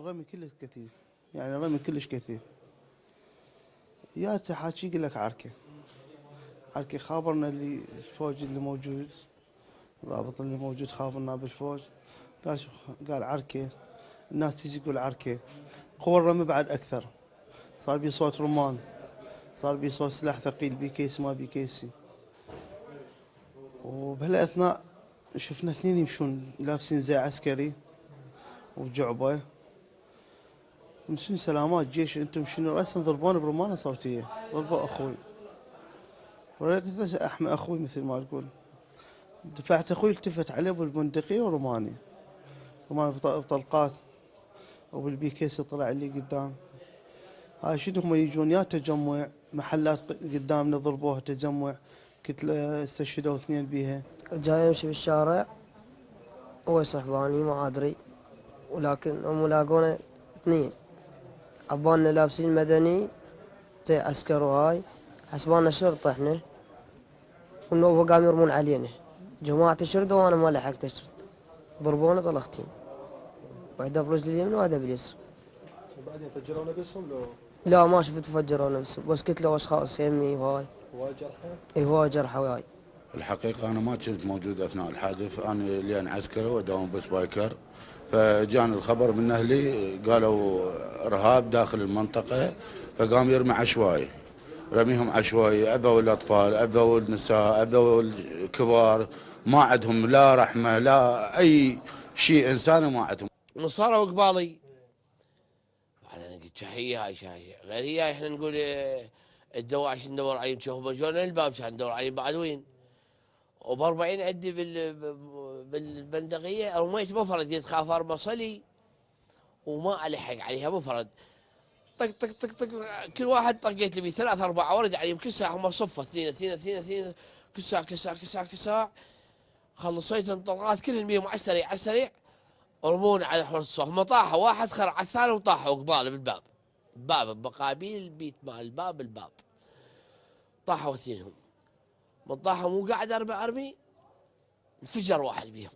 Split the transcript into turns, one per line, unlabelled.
الرمي كلش كثيف، يعني الرمي كلش كثيف. يا تحاكي يقول لك عركه، عركه خابرنا اللي الفوج اللي موجود، الضابط اللي موجود خابرنا بالفوج، قال قال عركه، الناس تيجي تقول عركه، قوى الرمي بعد اكثر، صار بي صوت رمان، صار بي صوت سلاح ثقيل بي كيس ما بي كيسي. وبهالاثناء شفنا اثنين يمشون لابسين زي عسكري وجعبه، من شنو سلامات جيش انتم شنو راسا ضربوني برمانه صوتيه، ضربوا اخوي، وريت ليش احمي اخوي مثل ما تقول. دفعت اخوي التفت عليه بالبندقيه ورماني، رماني بطلقات، وبالبيكيس طلع لي قدام. هاي شنو هم يجون يا تجمع محلات قدامنا ضربوها تجمع، قلت له استشهدوا اثنين بيها.
جاي امشي بالشارع هو صحباني ما ادري، ولكن هم لاقونا اثنين عبالنا لابسين مدني زي عسكر وهاي، حسبالنا شرطة احنا، والنوبة قام يرمون علينا. جماعة الشرطة وانا ما لحقت اشرد، ضربونا طلقتين، واحدة برجل اليمين وواحدة باليسر.
وبعدين فجروا نفسهم لو
لا ما شفت فجروا نفسهم، بس قلت له اشخاص يمي وهاي.
هواي جرحى؟
اي هواي جرحى وهاي.
الحقيقة أنا ما كنت موجود أثناء الحادث، أنا لين عسكري وداوم بسبايكر، فجاني الخبر من أهلي قالوا إرهاب داخل المنطقة، فقام يرمي عشوائي، رميهم عشوائي، أذوا الأطفال، أذوا النساء، أذوا الكبار، ما عندهم لا رحمة لا أي شيء إنساني ما عندهم.
صاروا قبالي، بعدين قلت شحيه هاي شاهيه غير هي، احنا نقول الدواعش ندور عليهم، شوفوا جونا الباب كان ندور عليهم بعد وين. وب40 عندي بالبندقيه رميت مفرد، قلت خاف ارمى صلي وما الحق عليها مفرد، طق طق طق طق، كل واحد طقيت لي 3 4 ورد عليهم، كل ساعه هم صفه اثنين اثنين اثنين اثنين، كل ساعه كل ساعه كل ساعه كل ساعه، خلصيتهم طلقات كلهم بيهم على السريع على السريع، ارمون على حوض الصف. هم طاحوا واحد خرع على الثاني وطاحوا قباله بالباب، باب بقابيل البيت مال الباب طاحوا اثنينهم. من طاحوا مو قاعد ارمي انفجر واحد بيهم،